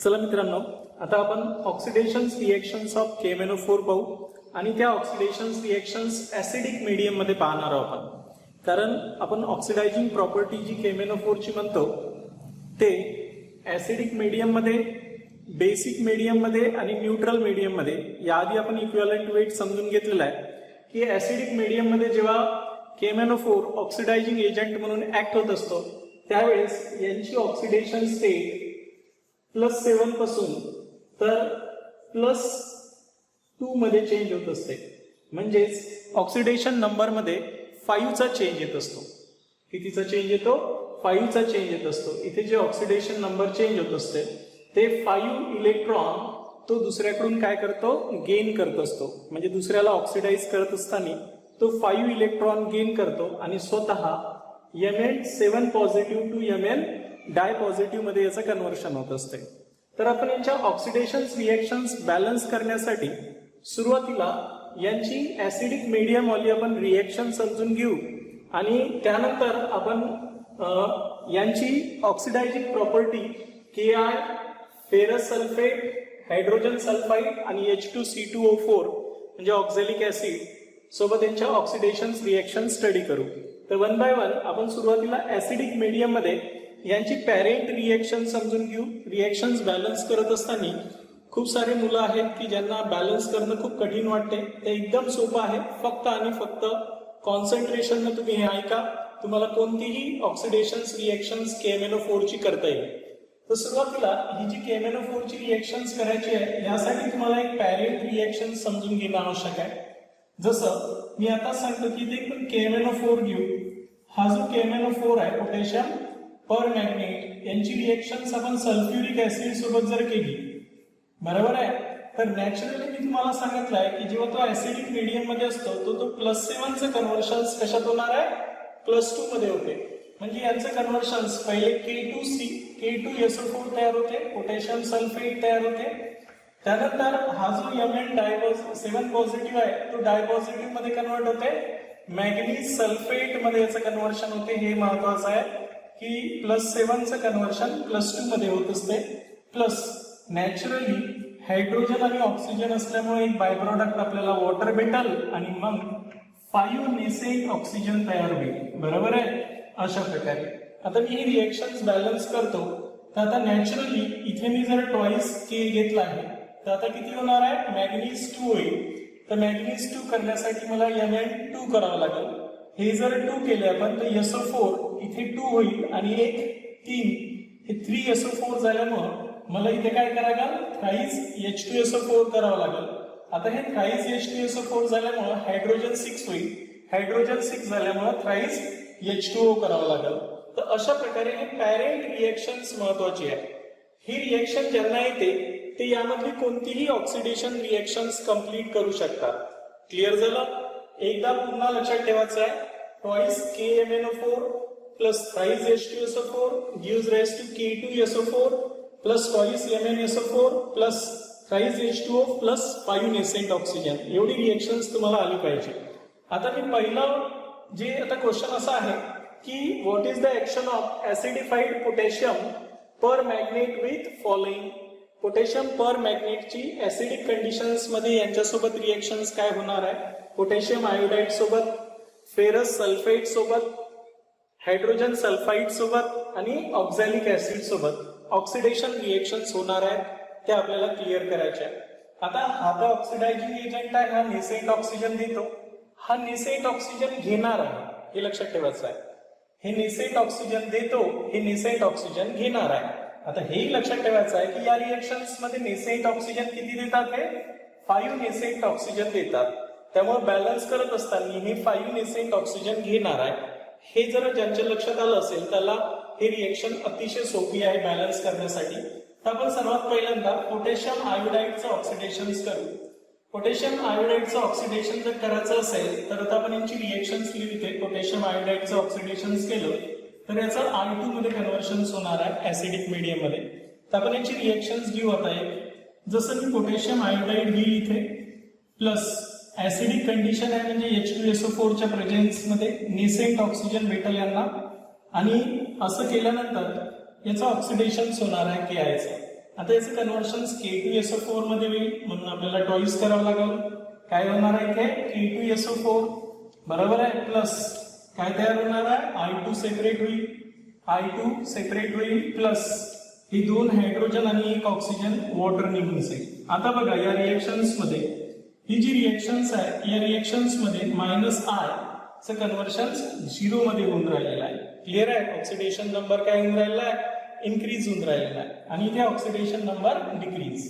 चला मित्रांनो, आता आपण ऑक्सिडेशन्स रिएक्शन्स ऑफ KMnO4 पाहू आणि त्या ऑक्सिडेशन्स रिएक्शन्स ऍसिडिक मीडियम मध्ये पाहणार आहोत आपण. कारण आपण ऑक्सिडायझिंग प्रॉपर्टी जी KMnO4 ची म्हणतो ते ऍसिडिक मीडियम मध्ये, बेसिक मीडियम मध्ये आणि न्यूट्रल मीडियम मध्ये याआधी आपण इक्विव्हॅलेंट वेट समजून घेतलेला आहे की ऍसिडिक मीडियम मध्ये जेव्हा KMnO4 ऑक्सिडायझिंग एजंट म्हणून ऍक्ट होत असतो त्यावेळेस यांची ऑक्सिडेशन स्टेट +7 पासून तर +2 मध्ये चेंज होत असते. म्हणजेच ऑक्सिडेशन नंबर मध्ये 5 चा चेंज येत असतो. कितीचा चेंज येतो? 5 चा चेंज येत असतो. इथे जे ऑक्सिडेशन नंबर चेंज होत असते ते 5 इलेक्ट्रॉन तो दुसऱ्याकडून काय करतो? गेन करत असतो. म्हणजे दुसऱ्याला ऑक्सिडाइज करत असताना तो 5 इलेक्ट्रॉन गेन करतो आणि स्वतः Mn7 positive to Mn di positive मध्ये याचं कन्व्हर्शन होत असते. तर आपण यांच्या ऑक्सिडेशन रिएक्शन्स बॅलन्स करण्यासाठी सुरुवातीला यांची ऍसिडिक मीडियम वाली आपण रिएक्शन समजून घेऊ आणि त्यानंतर आपण यांची oxidising property Ki, ferrous sulphate, hydrogen sulphide आणि H2C2O4 म्हणजे ऑक्झॅलिक ऍसिड सोबत यांच्या ऑक्सिडेशन रिएक्शन स्टडी करू. तर वन बाय वन आपण सुरुवातीला ऍसिडिक मीडियम मध्ये यांची पॅरेंट रिएक्शन समजून घेऊ. रिएक्शन्स बॅलन्स करत असताना खूप सारे मुलं आहेत की ज्यांना बॅलन्स करणं खूप कठीण वाटते. ते एकदम सोपं आहे. फक्त आणि फक्त कॉन्सन्ट्रेशन न तुम्ही हे ऐका. तुम्हाला कोणतीही ऑक्सिडेशन रिएक्शन्स KMnO4 ची करता येईल. तर सुरुवातीला ही जी KMnO4 ची रिएक्शन्स करायची आहे यासाठी तुम्हाला एक पॅरेंट रिएक्शन समजून घेणं आवश्यक आहे. जसं मी आता सांगतो की ते KMnO4 घेऊ. हा जो KMnO4 आहे पोटॅशियम पर मॅग्नेट यांची रिएक्शन्स आपण सल्फ्युरिक ऍसिड सोबत जर केली, बरोबर आहे, तर नॅचरली मी तुम्हाला सांगितलंय की जेव्हा तो ऍसिडिक मीडियम मध्ये असतो तो +7 चं कन्व्हर्शन कशात होणार आहे? +2 मध्ये होते. म्हणजे यांचं कन्व्हर्शन पहिले K2SO4 तयार होते, पोटॅशियम सल्फेट तयार होते. त्यानंतर हा जो Mn7 पॉझिटिव्ह आहे तो डाय पॉझिटिव्ह मध्ये कन्वर्ट होते, मॅग्नीज सल्फेट मध्ये याचं कन्व्हर्शन होते. हे महत्वाचं आहे की +7 चं कन्व्हर्शन +2 मध्ये होत असते. प्लस नॅचरली हायड्रोजन आणि ऑक्सिजन असल्यामुळे एक बाय प्रोडक्ट आपल्याला वॉटर भेटल आणि मग 5 नेसेंट ऑक्सिजन तयार होईल. बरोबर आहे. अशा प्रकारे आता मी ही रिएक्शन्स बॅलन्स करतो. तर आता नॅचरली इथे मी जर ट्वाइस K घेतला आहे तर आता किती होणार आहे? मॅग्नीज 2 होईल. तर मॅग्नीज 2 करण्यासाठी मला Mn2 करावं लागेल. हे जर 2 केले आपण तर SO4 इथे 2 होईल आणि एक 3 हे 3SO4 झाल्यामुळं मला इथे काय करावं लागेल? थ्राइस H2SO4 करावं लागेल. आता हे थ्राइस H2SO4 झाल्यामुळं हायड्रोजन 6 होईल. हायड्रोजन 6 झाल्यामुळं थ्राइस H2O करावं लागेल. तर अशा प्रकारे हे पॅरेंट रिएक्शन्स महत्वाची आहे. ही रिएक्शन ज्यांना येते ते यामधली कोणतीही ऑक्सिडेशन रिएक्शन्स कंप्लीट करू शकतात. क्लिअर झालं? एकदा पुन्हा लक्षात ठेवायचं आहे. Twice KMnO4 plus thrice H2SO4 gives rise to K2SO4 plus twice MnSO4 plus thrice H2O plus 5 nascent oxygen. एवढी रिएक्शन्स तुम्हाला आली पाहिजे. आता मी पहिला जे आता क्वेश्चन असा आहे की what is the action of acidified potassium permanganate with following. Potassium पर मॅग्नेटची ऍसिडिक कंडिशन्स मध्ये यांच्यासोबत रिएक्शन्स काय होणार आहे? पोटॅशियम आयोडाइड सोबत, फेरस सल्फेट सोबत, हायड्रोजन सल्फाइड सोबत आणि ऑक्झॅलिक ऍसिड सोबत ऑक्सिडेशन रिएक्शन्स होणार आहेत. ते आपल्याला क्लिअर करायचे आहे. आता हा तर ऑक्सिडायझिंग एजंट आहे. हा नेसेंट ऑक्सिजन देतो. हा नेसेंट ऑक्सिजन घेणार आहे. हे लक्षात ठेवायचं आहे. हे नेसेंट ऑक्सिजन देतो, हे नेसेंट ऑक्सिजन घेणार आहे. आता हेही लक्षात ठेवायचं आहे की या रिएक्शन्स मध्ये नेसेंट ऑक्सिजन किती देतात? हे 5 नेसेंट ऑक्सिजन देतात. त्यामुळे बॅलन्स करत असताना हे 5 नेसेंट ऑक्सिजन घेणार आहे. हे जर ज्यांच्या लक्षात आलं असेल त्याला हे रिएक्शन अतिशय सोपी आहे बॅलन्स करण्यासाठी. तर आपण सर्वात पहिल्यांदा पोटॅशियम आयोडाइडचं ऑक्सिडेशन करू. पोटॅशियम आयोडाइडचं ऑक्सिडेशन जर करायचं असेल तर आता आपण यांची रिएक्शन्स लिहिते. पोटॅशियम आयोडाइडचं ऑक्सिडेशन केलं तर याचं I2 मध्ये कन्व्हर्शन होणार आहे ऍसिडिक मीडियम मध्ये. तर आपण यांची रिएक्शन्स घेऊ. आता एक जसं मी पोटॅशियम आयोडाइड घेईल इथे प्लस ऍसिडिक कंडिशन आहे म्हणजे H2SO4 च्या प्रेझेन्स मध्ये नेसेंट ऑक्सिजन भेटेल यांना आणि असं केल्यानंतर याचं ऑक्सिडेशन होणार आहे KI चं. आता याचं कन्व्हर्शन K2SO4 मध्ये होईल, म्हणून आपल्याला टॉईस करावं लागेल. काय होणार आहे इथे K2SO4 बरोबर आहे, प्लस काय तयार होणार आहे I2 सेपरेट होईल, I2 सेपरेट होईल, प्लस ही 2 हायड्रोजन आणि 1 ऑक्सिजन वॉटर निघून जाईल. आता बघा या रिएक्शन्स मध्ये ही जी रिएक्शन्स आहे या रिएक्शन्स मध्ये -I चं कन्व्हर्शन 0 मध्ये होऊन राहिलेलं आहे. क्लिअर आहे. ऑक्सिडेशन नंबर काय होऊन राहिला आहे इन्क्रीज होऊन राहिलेला आहे आणि इथे ऑक्सिडेशन नंबर डिक्रीज.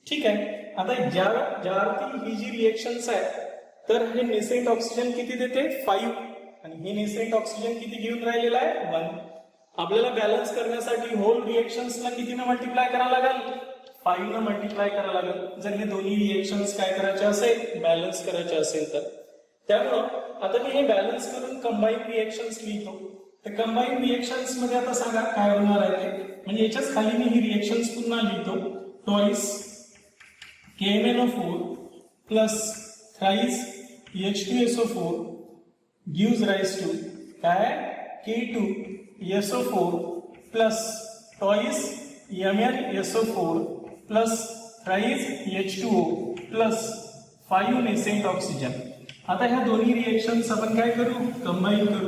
ठीक आहे. आता ज्यावरती ही जी रिएक्शन्स आहे तर हे नेसेंट ऑक्सिजन किती देते 5 आणि हे नेसेंट ऑक्सिजन किती घेऊन राहिलेला आहे 1. आपल्याला बॅलन्स करण्यासाठी होल रिएक्शन्सला कितीने मल्टिप्लाय करावं लागेल 5 ने मल्टिप्लाय करावं लागेल जर हे दोन्ही रिएक्शन्स काय करायचे असेल बॅलन्स करायचे असेल तर. त्यामुळं आता मी हे बॅलन्स करून कंबाईन रिएक्शन्स लिहितो. तर कंबाईन रिएक्शन्स मध्ये आता सांगा काय होणार आहे ते, म्हणजे याच्याच खाली मी ही रिएक्शन्स पुन्हा लिहितो. Twice KMnO4 plus thrice H2SO4 gives rise to काय K2SO4 plus twice MnSO4 plus thrice H2O plus 5 nascent oxygen. आता ह्या दोन्ही रिएक्शन्स आपण काय करू कंबाईन करू.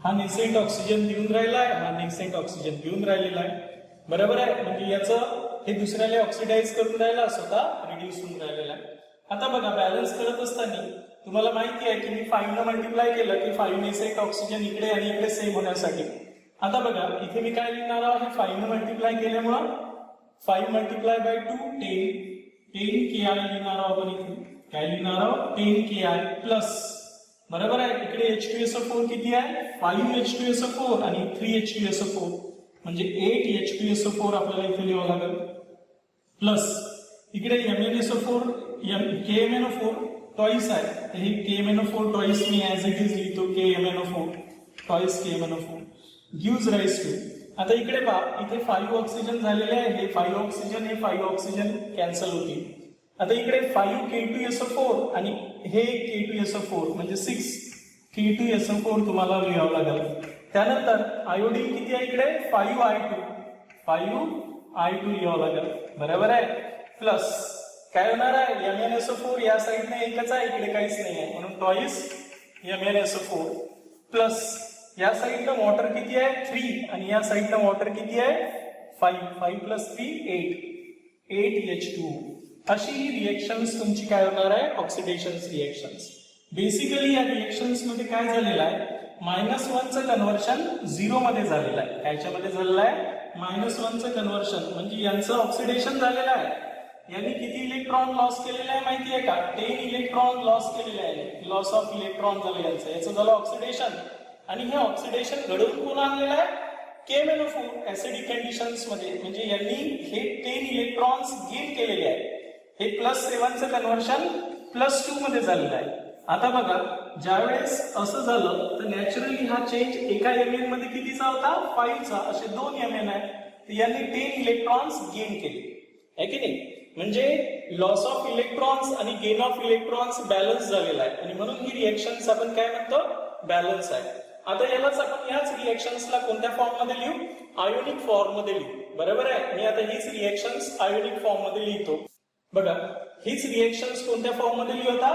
हा नेसेंट ऑक्सिजन देऊन राहिला आहे, हा नेसेंट ऑक्सिजन देऊन राहिलेला आहे बरोबर आहे. म्हणजे याचं हे दुसऱ्याला ऑक्सिडाइज करून राहिला स्वतः रिड्यूस होऊन राहिलेला आहे. आता बघा बॅलन्स करत असताना तुम्हाला माहिती आहे की मी 5 ने मल्टिप्लाय केलं की 5 नेसेंट ऑक्सिजन इकडे आणि इकडे सेम होण्यासाठी. आता बघा इथे मी काय लिहिणार आहे हे 5 ने मल्टिप्लाय केल्यामुळं 5 मल्टिप्लाय बाय 2 10 KI लिहिणार आहोत आपण इथे. काय लिहिणार आहोत 10 KI प्लस बरोबर आहे. इकडे H2SO4 किती आहे 5 H2SO4 आणि 3 H2SO4 म्हणजे 8 H2SO4 आपल्याला इथे लिहावं लागेल. प्लस इकडे MnSO4 KMnO4 टॉईस आहे तर हे KMnO4 टॉईस मी ऍज इट इज लिहितो KMnO4 toys KMnO4 gives rise to. आता इकडे पहा इथे 5 ऑक्सिजन झालेले आहे, हे 5 ऑक्सिजन हे 5 ऑक्सिजन कॅन्सल होतील. आता इकडे 5 K2SO4 आणि हे K2SO4 म्हणजे 6 K2SO4 तुम्हाला लिहावं लागेल. त्यानंतर आयोडीन किती आहे इकडे 5I2 लिहावं लागेल बरोबर आहे. प्लस काय होणार आहे MnSO4 या साईडने एकच आहे इकडे काहीच नाही आहे म्हणून टॉईस MnSO4 प्लस या साईडनं वॉटर किती आहे 3 आणि या साईडनं वॉटर किती आहे 5 प्लस 3 8 H2O. अशी ही रिएक्शन्स तुमची काय होणार आहे ऑक्सिडेशन रिएक्शन्स. बेसिकली या रिएक्शन्स मध्ये काय झालेलं आहे -1 चं कन्व्हर्शन 0 मध्ये झालेलं आहे. याच्यामध्ये झालेलं आहे -1 चं कन्व्हर्शन म्हणजे यांचं ऑक्सिडेशन झालेलं आहे. यांनी किती इलेक्ट्रॉन लॉस केलेले आहे माहिती आहे का 10 इलेक्ट्रॉन लॉस केलेले आहे. लॉस ऑफ इलेक्ट्रॉन झाले याचं झालं ऑक्सिडेशन. आणि हे ऑक्सिडेशन घडवून कोण आणलेलं आहे KMnO4 ऍसिडिक कंडिशन्स मध्ये म्हणजे यांनी हे 10 इलेक्ट्रॉन्स गेन केलेले आहे. हे +7 चं कन्व्हर्शन +2 मध्ये झालेलं आहे. आता बघा ज्यावेळेस असं झालं तर नॅचरली हा चेंज एका Mn मध्ये कितीचा होता 5 चा. असे 2 Mn आहे तर यांनी 10 इलेक्ट्रॉन्स गेन केले आहे की नाही. म्हणजे लॉस ऑफ इलेक्ट्रॉन्स आणि गेन ऑफ इलेक्ट्रॉन्स बॅलन्स झालेला आहे आणि म्हणून ही रिएक्शन्स आपण काय म्हणतो बॅलन्स आहे. आता यालाच आपण याच रिएक्शन्सला कोणत्या फॉर्म मध्ये लिहू आयोनिक फॉर्म मध्ये लिहू बरोबर आहे. मी आता हीच रिएक्शन्स आयोनिक फॉर्म मध्ये लिहितो. बघा हीच रिएक्शन्स कोणत्या फॉर्म मध्ये लिहू आता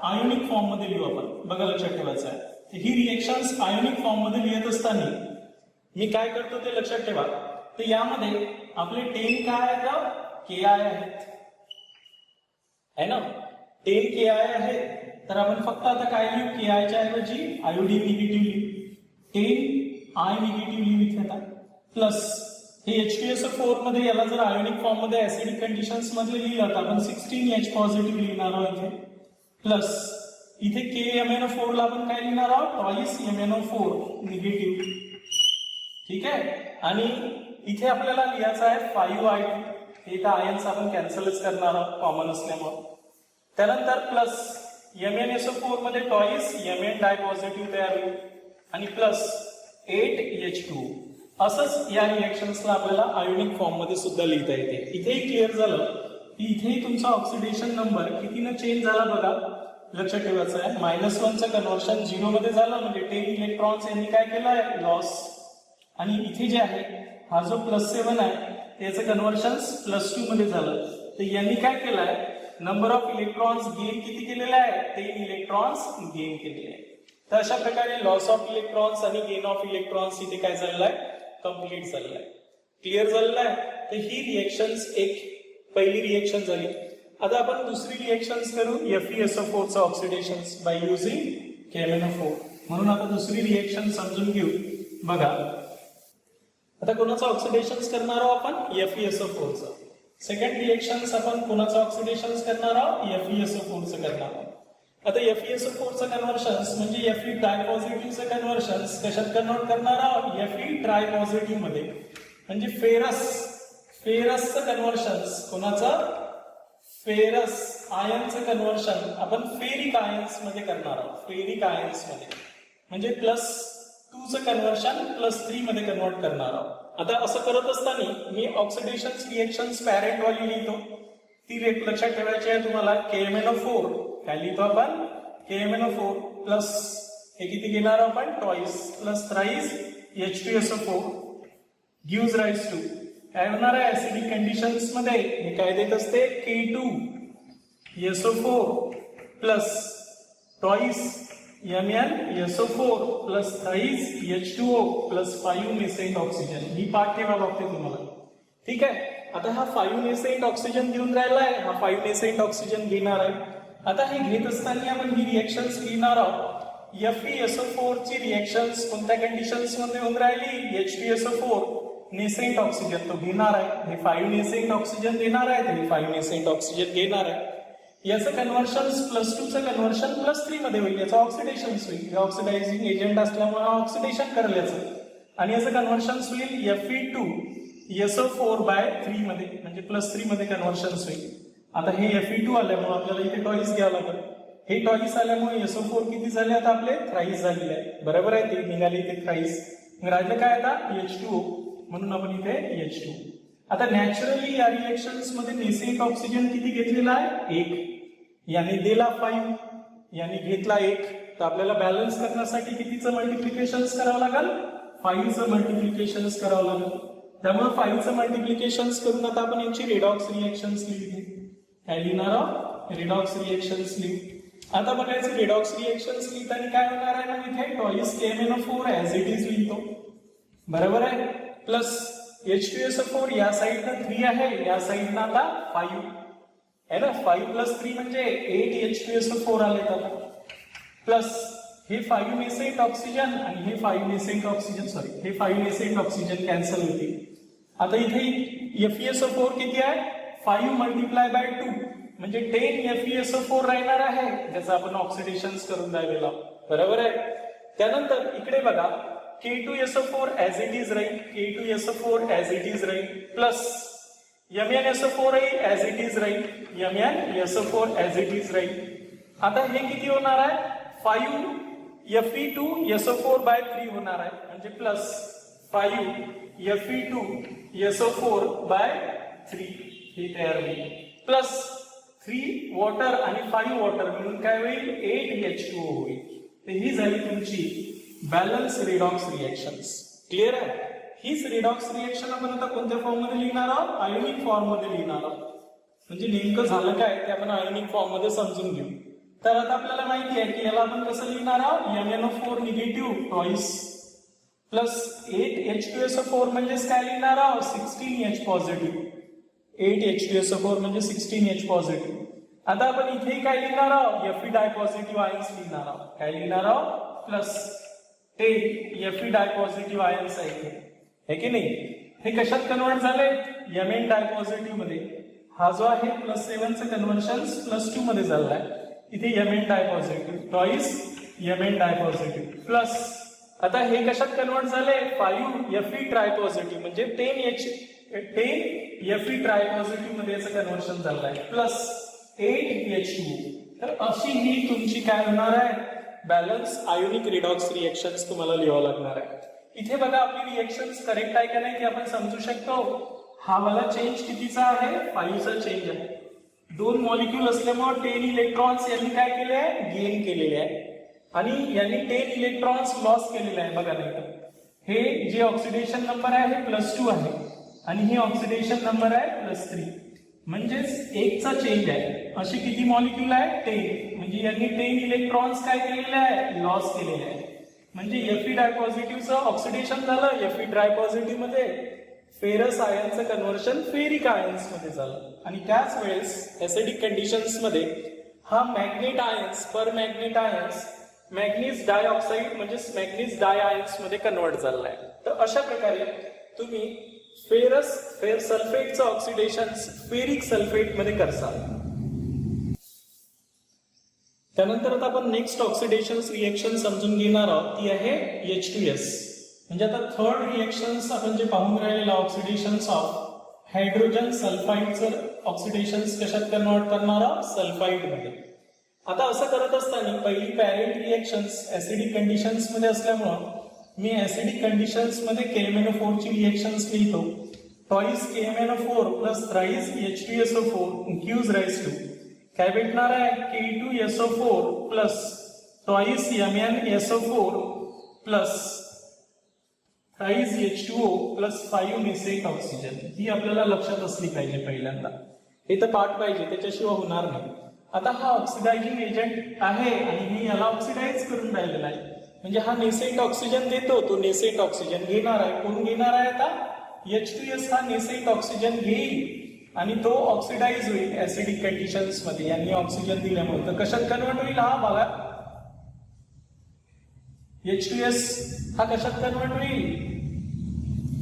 आयोनिक फॉर्म मध्ये लिहू आपण. बघा लक्षात ठेवायचं आहे ही रिएक्शन्स आयोनिक फॉर्म मध्ये लिहित असताना मी काय करतो ते लक्षात ठेवा. तर यामध्ये आपले 10 काय आहेत KI आहेत है ना 10 KI आहेत. तर आपण फक्त आता काय लिहू KI च्या ऐवजी आयोडीन निगेटिव्ह लिहू 10 I निगेटिव्ह लिहू इथे आता प्लस हे H2SO4 मध्ये याला जर आयोनिक फॉर्म मध्ये ऍसिडिक कंडिशन्स मध्ये लिहिलं तर आपण 16H पॉझिटिव्ह लिहिणार आहोत इथे. प्लस इथे KMnO4 ला आपण काय लिहिणार आहोत टॉईस MnO4 निगेटिव्ह. ठीक आहे. आणि इथे आपल्याला लिहायचं आहे 5I2 हे इथं आयन्स आपण कॅन्सलच करणार आहोत कॉमन असल्यामुळे. त्यानंतर प्लस MnSO4 मध्ये टॉईस Mn डाय पॉझिटिव्ह तयार होईल आणि प्लस 8H2. असंच या रिएक्शन्सला आपल्याला आयोनिक फॉर्म मध्ये सुद्धा लिहिता येते. इथेही क्लिअर झालं की इथेही तुमचा ऑक्सिडेशन नंबर कितीनं चेंज झाला बघा लक्षात ठेवायचं आहे. -1 चं कन्व्हर्शन 0 मध्ये झालं म्हणजे 10 इलेक्ट्रॉन्स यांनी काय केलं आहे लॉस. आणि इथे जे आहे हा जो +7 आहे त्याचं कन्व्हर्शन +2 मध्ये झालं. तर यांनी काय केलंय, नंबर ऑफ इलेक्ट्रॉन्स गेन किती केलेले आहे, 10 इलेक्ट्रॉन्स गेन केलेले आहे. तर अशा प्रकारे लॉस ऑफ इलेक्ट्रॉन्स आणि गेन ऑफ इलेक्ट्रॉन्स इथे काय झालेलं आहे, कम्प्लीट झालेलं आहे. क्लिअर झालेलं आहे. तर ही रिएक्शन्स एक पहिली रिएक्शन झाली. आता आपण दुसरी रिएक्शन्स करू FeSO4 चं ऑक्सिडेशन बाय युजिंग KMnO4. म्हणून आता दुसरी रिएक्शन समजून घेऊ. बघा आता कोणाचं ऑक्सिडेशन करणार आहोत आपण, FeSO4 चं. सेकंड रिएक्शन्स आपण कोणाचं ऑक्सिडेशन करणार आहोत, FeSO4 चं करणार आहोत. आता FeSO4 चं कन्व्हर्शन म्हणजे Fe ट्रायपॉझिटिव्ह चं कन्व्हर्शन कशात कन्वर्ट करणार आहोत, Fe ट्रायपॉझिटिव्ह मध्ये. म्हणजे फेरसचं कन्व्हर्शन कोणाचं, फेरस आयनचं कन्व्हर्शन आपण फेरिक आयन्स मध्ये करणार आहोत. फेरिक आयन्स मध्ये म्हणजे +2 चं कन्व्हर्शन +3 मध्ये कन्वर्ट करणार आहोत. आता असं करत असताना मी ऑक्सिडेशन रिएक्शन्स पॅरेंट वाली लिहितो. ती लक्षात ठेवायची आहे तुम्हाला. KMnO4 काय लिहितो आपण, KMnO4 प्लस हे किती घेणार आपण, twice plus thrice H2SO4 gives rise to काय होणार आहे, ऍसिडिक कंडिशन्स मध्ये हे काय देत असते, K2SO4 plus twice MnSO4 plus thrice H2O plus 5 nascent oxygen. ही पाठ ठेवा लागते तुम्हाला. ठीक आहे. आता हा 5 नेसेंट ऑक्सिजन घेऊन राहिला आहे, हा 5 नेसेंट ऑक्सिजन घेणार आहे. आता हे घेत असताना आपण ही रिएक्शन्स लिहिणार आहोत. FeSO4 ची रिएक्शन्स कोणत्या कंडिशन्स मध्ये होऊन राहिली, H2SO4 नेसेंट ऑक्सिजन तो घेणार आहे, हे 5 नेसेंट ऑक्सिजन देणार आहे, हे 5 नेसेंट ऑक्सिजन घेणार आहे. याचं कन्व्हर्शन +2 चं कन्व्हर्शन +3 मध्ये होईल, याचं ऑक्सिडेशन होईल. ऑक्सिडायझिंग एजंट असल्यामुळे ऑक्सिडेशन करेल याचं. आणि याचं कन्व्हर्शन होईल Fe2SO4/3 मध्ये म्हणजे +3 मध्ये कन्व्हर्शन होईल. आता हे Fe2 आल्यामुळे आपल्याला इथे टॉईस घ्यावं लागेल. हे टॉईस आल्यामुळे SO4 किती झाले आता आपले, थ्राईस झालेले आहे. बरोबर आहे, ते निघाले इथे थ्राईस. राहिलं काय आता H2O, म्हणून आपण इथे H2. आता नॅचरली या रिएक्शन्स मध्ये नेसेंट ऑक्सिजन किती घेतलेला आहे, 1. याने दिला 5, याने घेतला 1. तर आपल्याला बॅलन्स करण्यासाठी कितीचं मल्टिप्लिकेशन करावं लागेल, 5 चं मल्टिप्लिकेशन करावं लागेल. त्यामुळे 5 चं मल्टिप्लिकेशन करून आता आपण यांची रेडॉक्स रिएक्शन्स लिहिली. काय लिहिणार आहोत, रेडॉक्स रिएक्शन्स लिहू. आता बघायचं रेडॉक्स रिएक्शन्स लिहिताना काय होणार आहे ना, इथे toys KMnO4 as it is लिहितो. बरोबर आहे. प्लस H2SO4 या साईडनं 3 आहे, या साईडनं आता 5 आहे ना. 5 + 3 म्हणजे 8 H2SO4 आले त्याला. प्लस हे 5 नेसेंट ऑक्सिजन आणि हे 5 नेसेंट ऑक्सिजन, सॉरी हे 5 नेसेंट ऑक्सिजन कॅन्सल होते. आता इथे FeSO4 किती आहे, 5 × 2 म्हणजे 10 FeSO4 राहणार आहे, ज्याचं आपण ऑक्सिडेशन करून राहिलेला. बरोबर आहे. त्यानंतर इकडे बघा K2SO4 ऍज इट इज राहील, K2SO4 ऍज इट इज राहील, plus MnSO4 as it is राहील, MnSO4 ऍज इट इज राहील. आता हे किती होणार आहे, 5 Fe2SO4/3 होणार आहे, म्हणजे प्लस 5 Fe2SO4/3 हे तयार होईल. प्लस 3 वॉटर आणि 5 वॉटर मिळून काय होईल, 8 H2O होईल. तर ही झाली तुमची बॅलन्स रेडॉक्स रिएक्शन्स. क्लिअर आहे. हीच रेडॉक्स रिएक्शन आपण आता कोणत्या फॉर्म मध्ये लिहिणार आहोत, आयोनिक फॉर्म मध्ये लिहिणार आहोत. म्हणजे नेमकं झालं काय ते आपण आयोनिक फॉर्म मध्ये समजून घेऊ. तर आता आपल्याला माहिती आहे की याला आपण कसं लिहिणार आहोत, MnO4 negative toys plus 8 H2SO4 म्हणजेच काय लिहिणार आहोत, 16H पॉझिटिव्ह. 8 H2SO4 म्हणजे 16H पॉझिटिव्ह. आता आपण इथे काय लिहिणार आहोत, Fe डायपॉझिटिव्ह आयन्स लिहिणार आहोत. काय लिहिणार आहोत, प्लस 10 Fe डायपॉझिटिव्ह आयन्स आहे की नाही. हे कशात कन्वर्ट झाले, Mn डायपॉझिटिव्ह मध्ये. हा जो आहे +7 चं कन्व्हर्शन +2 मध्ये झालंय. इथे Mn डायपॉझिटिव्ह टॉईस Mn डायपॉझिटिव्ह प्लस आता हे कशात कन्वर्ट झाले, 5 Fe ट्रायपॉझिटिव्ह म्हणजे 10 Fe ट्रायपॉझिटिव्ह मध्ये याचं कन्व्हर्शन झालंय, प्लस 8 H2O. तर अशी ही तुमची काय होणार आहे, बॅलन्स आयोनिक रिडॉक्स रिएक्शन्स तुम्हाला लिहावं लागणार आहे. इथे बघा आपली रिएक्शन्स करेक्ट आहे का नाही ते आपण समजू शकतो. हा वाला चेंज कितीचा आहे, 5 चा चेंज आहे. 2 मॉलिक्यूल असल्यामुळे 10 इलेक्ट्रॉन्स यांनी काय केले आहे, गेन केलेले आहे आणि यांनी 10 इलेक्ट्रॉन्स लॉस केलेले आहे. बघा नाही तर हे जे ऑक्सिडेशन नंबर आहे हे +2 आहे आणि हे ऑक्सिडेशन नंबर आहे +3. म्हणजेच एकचा चेंज आहे. असे किती मॉलिक्यूल आहे 10. म्हणजे यांनी 10 इलेक्ट्रॉन्स काय केलेले आहे लॉस केलेले आहे. म्हणजे Fe डायपॉझिटिव्हचं ऑक्सिडेशन झालं Fe ट्रायपॉझिटिव्ह मध्ये, फेरस आयनचं कन्व्हर्शन फेरिक आयन्स मध्ये झालं. आणि त्याच वेळेस ऍसिडिक कंडिशन्स मध्ये हा मॅग्नेट आयन्स पर मॅग्नेट आयन्स मॅग्नीज डायऑक्साईड म्हणजे मॅग्नीज डाय आयन्स मध्ये कन्वर्ट झालेला आहे. तर अशा प्रकारे तुम्ही फेर सल्फेटचं ऑक्सिडेशन फेरिक सल्फेट मध्ये करसाल. त्यानंतर आता आपण नेक्स्ट ऑक्सिडेशन रिएक्शन समजून घेणार आहोत, ती आहे H2S. म्हणजे आता थर्ड रिएक्शन्स आपण जे पाहून राहिलेलं ऑक्सिडेशन्स ऑफ हायड्रोजन सल्फाईडचं ऑक्सिडेशन्स कशात कन्वर्ट करणार आहोत सल्फाईड मध्ये. आता असं करत असताना पहिली पॅरेंट रिएक्शन्स ऍसिडिक कंडिशन्स मध्ये असल्यामुळं मी ऍसिडिक कंडिशन्स मध्ये KMnO4 ची रिएक्शन्स लिहितो. Twice KMnO4 plus thrice H2SO4 gives rise to काय भेटणार आहे K2SO4 plus twice MnSO4 plus thrice H2O plus 5 nascent oxygen. ही आपल्याला लक्षात असली पाहिजे पहिल्यांदा. हे तर पाठ पाहिजे, त्याच्याशिवाय होणार नाही. आता हा ऑक्सिडायझिंग एजंट आहे आणि मी याला ऑक्सिडाइज करून राहिलेला आहे. म्हणजे हा नेसेंट ऑक्सिजन देतो, तो नेसेंट ऑक्सिजन घेणार आहे. कोण घेणार आहे आता H2S हा नेसेंट ऑक्सिजन घेईल आणि तो ऑक्सिडाइज होईल ऍसिडिक कंडिशन्स मध्ये. यांनी ऑक्सिजन दिल्यामुळे तर कशात कन्वर्ट होईल हा बघा H2S हा कशात कन्वर्ट होईल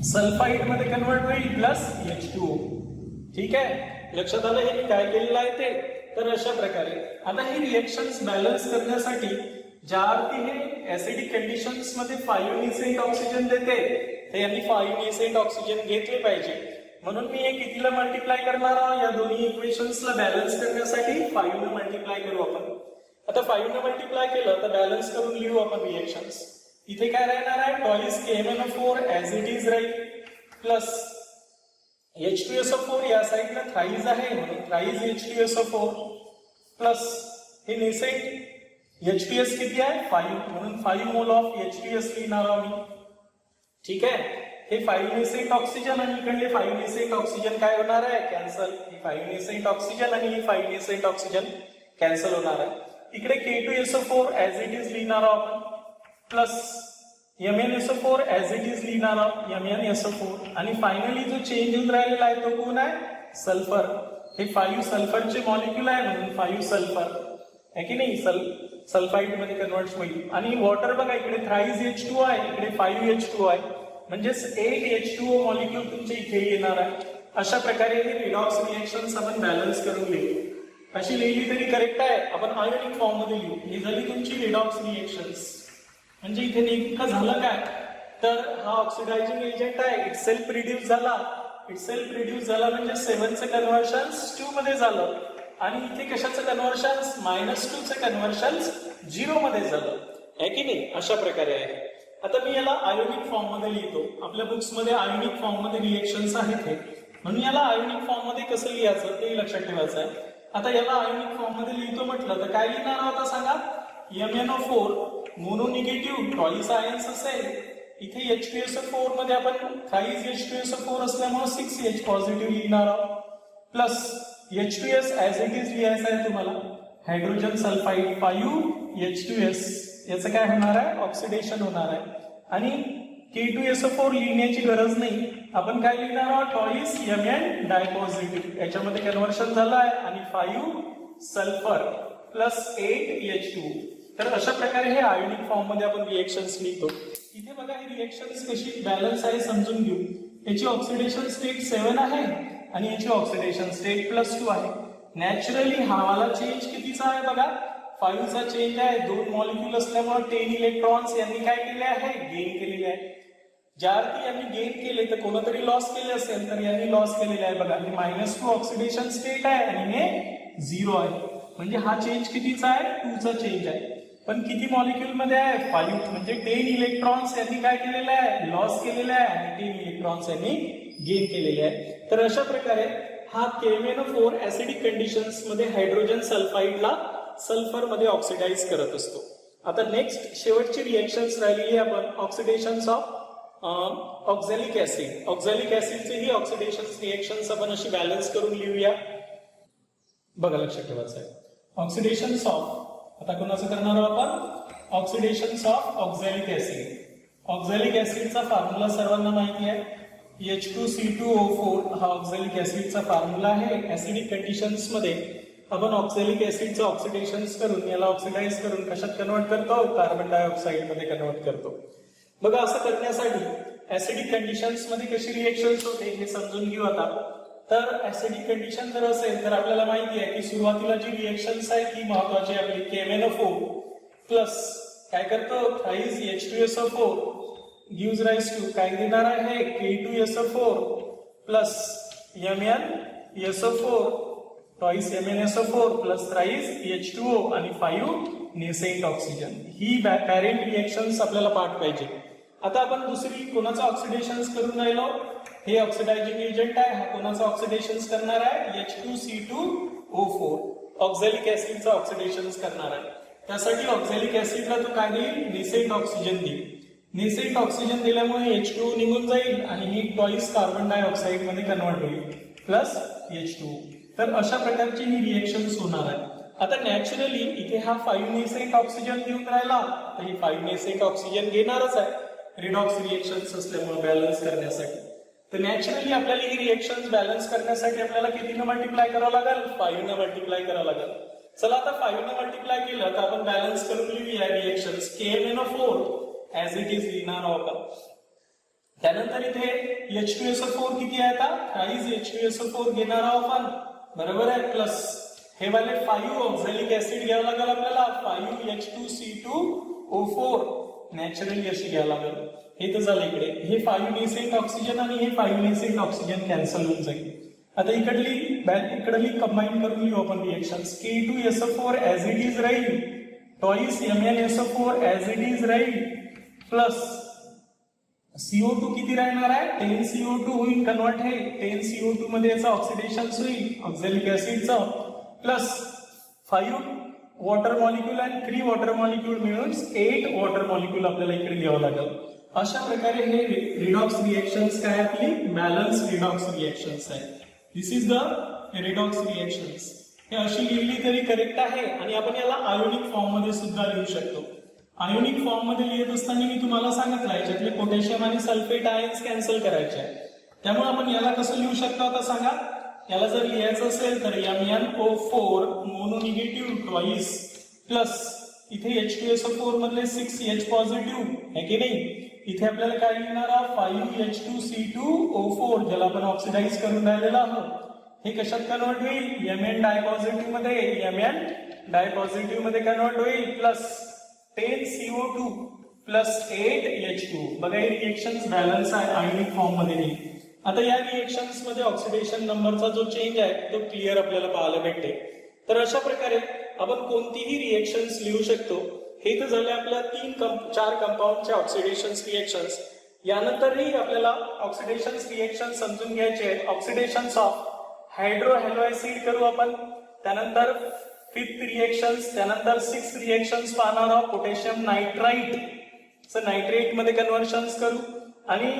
सल्फाईड मध्ये कन्वर्ट होईल प्लस H2O. ठीक आहे, लक्षात आलं हे काय केलेलं आहे ते. तर अशा प्रकारे आता हे रिएक्शन्स बॅलन्स करण्यासाठी ज्या अर्थी हे ऍसिडिक कंडिशन्स मध्ये 5 नेसेंट ऑक्सिजन देते तर यांनी 5 नेसेंट ऑक्सिजन घेतले पाहिजे. म्हणून मी हे कितीला मल्टिप्लाय करणार आहोत या दोन्ही इक्वेशन्सला बॅलन्स करण्यासाठी 5 ने मल्टिप्लाय करू आपण. आता 5 ने मल्टिप्लाय केलं तर बॅलन्स करून लिहू आपण रिएक्शन्स. इथे काय राहणार आहे twice KMnO4 as it is राहील प्लस H2SO4 या साईडला थ्राइस आहे म्हणून थ्राइस H2SO4 प्लस हे नेसेंट H2S किती आहे 5 म्हणून 5 मोल ऑफ H2S लिहिणार आहोत मी. ठीक आहे, हे 5 नेसेंट ऑक्सिजन आणि इकडले 5 नेसेंट ऑक्सिजन काय होणार आहे कॅन्सल. हे 5 नेसेंट ऑक्सिजन आणि हे 5 नेसेंट ऑक्सिजन कॅन्सल होणार आहे. इकडे K2SO4 ऍज इट इज लिहिणार आहोत आपण plus MnSO4 as it is लिहिणार आहोत MnSO4 आणि फायनली जो चेंज होऊन राहिलेला आहे तो कोण आहे सल्फर. हे 5 सल्फरचे मॉलिक्यूल आहे म्हणून 5 सल्फर आहे की नाही सल्फाईड मध्ये कन्वर्ट होईल. आणि वॉटर बघा इकडे थ्राइस H2O आहे इकडे 5 H2O आहे म्हणजेच 8 H2O मॉलिक्यूल तुमच्या इथे येणार आहे. अशा प्रकारे हे रिडॉक्स रिएक्शन्स आपण बॅलन्स करून लिहू. अशी लिहिली तरी करेक्ट आहे. आपण आयोनिक फॉर्म मध्ये लिहू. ही झाली तुमची रिडॉक्स रिएक्शन्स. म्हणजे इथे नेमकं झालं काय तर हा ऑक्सिडायझिंग एजंट आहे इट सेल्फ रिड्यूस झाला. इट सेल्फ रिड्यूस झाला म्हणजे 7चं कन्व्हर्शन 2 मध्ये झालं आणि इथे कशाचं कन्व्हर्शन -2चं कन्व्हर्शन 0 मध्ये झालं आहे की नाही. अशा प्रकारे आहे. आता मी याला आयोनिक फॉर्म मध्ये लिहितो. आपल्या बुक्स मध्ये आयोनिक फॉर्म मध्ये रिएक्शन्स आहेत हे म्हणून याला आयोनिक फॉर्म मध्ये कसं लिहायचं ते लक्षात ठेवायचं आहे. आता याला आयोनिक फॉर्म मध्ये लिहितो म्हटलं तर काय लिहिणार आहोत सांगा MnO4 mono negative twice ions असेल. इथे H2SO4 मध्ये आपण थ्राइस H2SO4 असल्यामुळे 6H पॉझिटिव्ह लिहिणार आहोत plus H2S as it is लिहायचं आहे तुम्हाला. हायड्रोजन सल्फाईड 5 H2S याचं काय होणार आहे ऑक्सिडेशन होणार आहे. आणि K2SO4 लिहिण्याची गरज नाही. आपण काय लिहिणार आहोत ट्वाइस Mn डायपॉझिटिव्ह याच्यामध्ये कन्व्हर्शन झालं आहे आणि 5 सल्फर प्लस 8 H2O. तर अशा प्रकारे हे आयोनिक फॉर्म मध्ये आपण रिएक्शन्स लिहितो. इथे बघा ही रिएक्शन्स कशी बॅलन्स आहे समजून घेऊ. याची ऑक्सिडेशन स्टेट 7 आहे आणि याची ऑक्सिडेशन स्टेट +2 आहे. नॅचरली हा चेंज कितीचा आहे बघा 5चा चेंज आहे. 2 मॉलिक्यूल असल्यामुळे 10 इलेक्ट्रॉन्स यांनी काय केले आहे गेन केलेले आहे. ज्या अर्थी यांनी गेन केले तर कोणतरी लॉस केले असेल तर यांनी लॉस केलेले आहे. बघा हे -2 ऑक्सिडेशन स्टेट आहे आणि हे 0 आहे. म्हणजे हा चेंज कितीचा आहे 2चा चेंज आहे. पण किती मॉलिक्यूल मध्ये आहे 5 म्हणजे 10 इलेक्ट्रॉन्स यांनी काय केलेलं आहे लॉस केलेलं आहे आणि 10 इलेक्ट्रॉन्स यांनी गेन केलेले आहे. तर अशा प्रकारे हा KMnO4 ऍसिडिक कंडिशन्स मध्ये हायड्रोजन सल्फाईडला सल्फर मध्ये ऑक्सिडाइज करत असतो. आता नेक्स्ट शेवटची रिएक्शन्स राहिलेली आपण oxidations of oxalic acid. Oxalic ऍसिडचे ही ऑक्सिडेशन रिएक्शन्स आपण अशी बॅलन्स करून लिहूया. बघा लक्षात ठेवायचं आहे. ऑक्सिडेशन्स ऑफ, आता कोणाचं करणार आहोत आपण? Oxidations of oxalic acid. Oxalic ऍसिडचा फॉर्म्युला सर्वांना माहिती आहे. H2C2O4 हा ऑक्झॅलिक ऍसिडचा फॉर्म्युला आहे. ऍसिडिक कंडिशन्स मध्ये आपण ऑक्झॅलिक ऍसिडचं ऑक्सिडेशन करून याला ऑक्सिडाइज करून कशात कन्वर्ट करतो? कार्बन डायऑक्साइड मध्ये कन्वर्ट करतो. बघा असं करण्यासाठी ऍसिडिक कंडिशन्स मध्ये कशी रिएक्शन्स होते हे समजून घेऊ आता. तर ऍसिडिक कंडिशन जर असेल तर आपल्याला माहिती आहे की सुरुवातीला जी रिएक्शन्स आहे ती महत्वाची आपली KMnO4 प्लस काय करतो? थ्राईज H2SO4 गिव्स राईज टू काय देणार आहे? K2SO4 plus MnSO4 twice MnSO4 plus थ्राईज H2O आणि 5 नेसेंट ऑक्सिजन. ही पॅरेंट रिएक्शन्स आपल्याला पाठ पाहिजे. आता आपण दुसरी कोणाचं ऑक्सिडेशन करून राहिलो? हे ऑक्सिडायझिंग एजंट आहे. हा कोणाचं ऑक्सिडेशन करणार आहे? H2C2O4 ऑक्झॅलिक ऍसिडचं ऑक्सिडेशन करणार आहे. त्यासाठी ऑक्झॅलिक ऍसिडला तो काय देईल? नेसेंट ऑक्सिजन देईल. नेसेंट ऑक्सिजन दिल्यामुळे H2O निघून जाईल आणि ही ट्वाइस कार्बन डायऑक्साइड मध्ये कन्वर्ट होईल प्लस H2O. तर अशा प्रकारची ही रिएक्शन्स होणार आहे. आता नॅचरली इथे हा 5 नेसेंट ऑक्सिजन देऊन राहिला तर ही 5 नेसेंट ऑक्सिजन घेणारच आहे रिडॉक्स रिएक्शन्स असल्यामुळे बॅलन्स करण्यासाठी. तर नॅचरली आपल्याला ही रिएक्शन्स बॅलन्स करण्यासाठी आपल्याला कितीनं मल्टिप्लाय करावं लागेल? 5 न मल्टिप्लाय करावं लागेल. चला आता 5 न मल्टिप्लाय केलं तर आपण बॅलन्स करून लिहूया reactions. KMnO4 as it is लिहिणार आहोत आपण. त्यानंतर इथे H2SO4 किती आहे? आता थ्राईज H2SO4 घेणार आहोत आपण, बरोबर आहे. प्लस हे वाले 5 ऑक्झॅलिक ऍसिड घ्यावं लागेल आपल्याला. 5 H2C2O4 नॅचरली अशी घ्यावं लागेल. हे तर झालं इकडे. हे 5 नेसेंट ऑक्सिजन आणि हे 5 नेसेंट ऑक्सिजन कॅन्सल होऊन जाईल. आता इकडली कंबाईन करून लिहू आपण reactions. K2SO4 as it is राहील, twice MnSO4 as it is राहील प्लस CO2 किती राहणार आहे? 10 CO2 होईल कन्वर्ट. हे 10 CO2 मध्ये याचं ऑक्सिडेशन होईल ऑक्झॅलिक ऍसिडचं प्लस 5 वॉटर मॉलिक्यूल आणि 3 वॉटर मॉलिक्यूल मिळून 8 वॉटर मॉलिक्यूल आपल्याला इकडे लिहावं लागेल. अशा प्रकारे हे रिडॉक्स रिएक्शन्स काय आपली? बॅलन्स रिडॉक्स रिएक्शन्स आहे. दिस इज द रिडॉक्स रिएक्शन्स. हे अशी लिहिली तरी करेक्ट आहे आणि आपण याला आयोनिक फॉर्म मध्ये सुद्धा लिहू शकतो. आयोनिक फॉर्म मध्ये लिहित असताना मी तुम्हाला सांगितलं याच्यातले पोटॅशियम आणि सल्फेट आयन्स कॅन्सल करायचे आहे. त्यामुळे आपण याला कसं लिहू शकतो आता सांगा? याला जर लिहायचं असेल तर MnO4 मोनोनिगेटिव्ह ट्वाइस प्लस इथे H2SO4 मधले 6H पॉझिटिव्ह आहे की नाही. इथे आपल्याला काय लिहिणार आहे? 5 H2C2O4 ज्याला आपण ऑक्सिडाइज करून राहिलेला आहोत. हे कशात कन्वर्ट होईल? Mn डायपॉझिटिव्ह मध्ये कन्वर्ट होईल प्लस 10 CO2 प्लस 8 H2. बघा हे रिएक्शन्स बॅलन्स आहे आयोनिक फॉर्म मध्ये नाही. आता या रिएक्शन्स मध्ये ऑक्सिडेशन नंबरचा जो चेंज आहे तो क्लिअर आपल्याला पाहायला भेटते. तर अशा प्रकारे आपण कोणतीही रिएक्शन्स लिहू शकतो. हे तर झाले आपल्या 4 कंपाऊंडच्या ऑक्सिडेशन रिएक्शन्स. यानंतरही आपल्याला ऑक्सिडेशन रिएक्शन समजून घ्यायचे आहेत. ऑक्सिडेशन्स ऑफ हायड्रोहॅलोएसिड करू आपण. त्यानंतर 5th रिएक्शन्स, त्यानंतर 6th रिएक्शन्स पाहणार आहोत. पोटॅशियम नायट्राइट नायट्रेट मध्ये कन्व्हर्शन्स करू आणि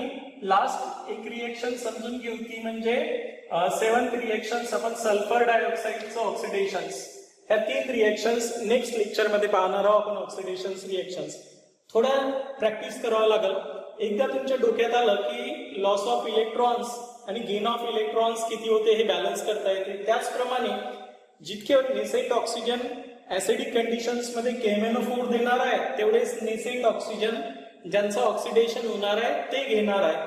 लास्ट एक रिएक्शन समजून घेऊ ती म्हणजे 7th रिएक्शन्स आपण सल्फर डायऑक्साइडचं ऑक्सिडेशन्स. ह्या 3 रिएक्शन्स नेक्स्ट लेक्चर मध्ये पाहणार आहोत आपण. ऑक्सिडेशन रिएक्शन्स थोडा प्रॅक्टिस करावं लागेल. एकदा तुमच्या डोक्यात आलं की लॉस ऑफ इलेक्ट्रॉन्स आणि गेन ऑफ इलेक्ट्रॉन्स किती होते हे बॅलन्स करता येते. त्याचप्रमाणे जितके नेसेंट ऑक्सिजन ऍसिडिक कंडिशन्स मध्ये KMnO4 देणार आहे तेवढेच नेसेंट ऑक्सिजन ज्यांचं ऑक्सिडेशन होणार आहे ते घेणार आहे.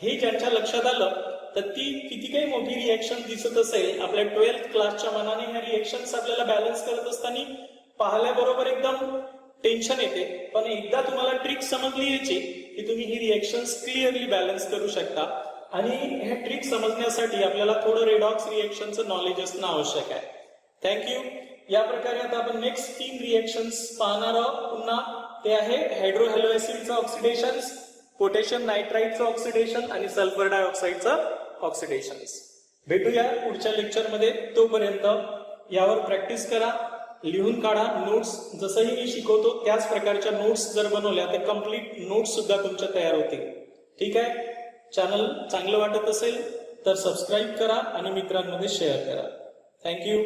हे ज्यांच्या लक्षात आलं तर ती किती काही मोठी रिएक्शन दिसत असेल आपल्या 12th क्लासच्या मनाने ह्या रिएक्शन्स आपल्याला बॅलन्स करत असताना पाहिल्याबरोबर एकदम टेन्शन येते. पण एकदा तुम्हाला ट्रिक समजली याची की तुम्ही ही रिएक्शन्स क्लिअरली बॅलन्स करू शकता. आणि हे ट्रिक समजण्यासाठी आपल्याला थोडं रेडॉक्स रिएक्शनचं नॉलेज असणं आवश्यक आहे. थँक्यू. या प्रकारे आता आपण नेक्स्ट 3 रिएक्शन्स पाहणार आहोत. पुन्हा ते आहे हायड्रोहॅलोएसिडचं ऑक्सिडेशन, पोटॅशियम नायट्राइटचं ऑक्सिडेशन आणि सल्फर डायऑक्साइडचं ऑक्सिडेशन. भेटूया पुढच्या लेक्चरमध्ये. तोपर्यंत यावर प्रॅक्टिस करा, लिहून काढा नोट्स. जसंही मी शिकवतो त्याच प्रकारच्या नोट्स जर बनवल्या तर कम्प्लीट नोट्स सुद्धा तुमच्या तयार होतील. ठीक आहे. चॅनल चांगलं वाटत असेल तर सबस्क्राईब करा आणि मित्रांमध्ये शेअर करा. थँक्यू.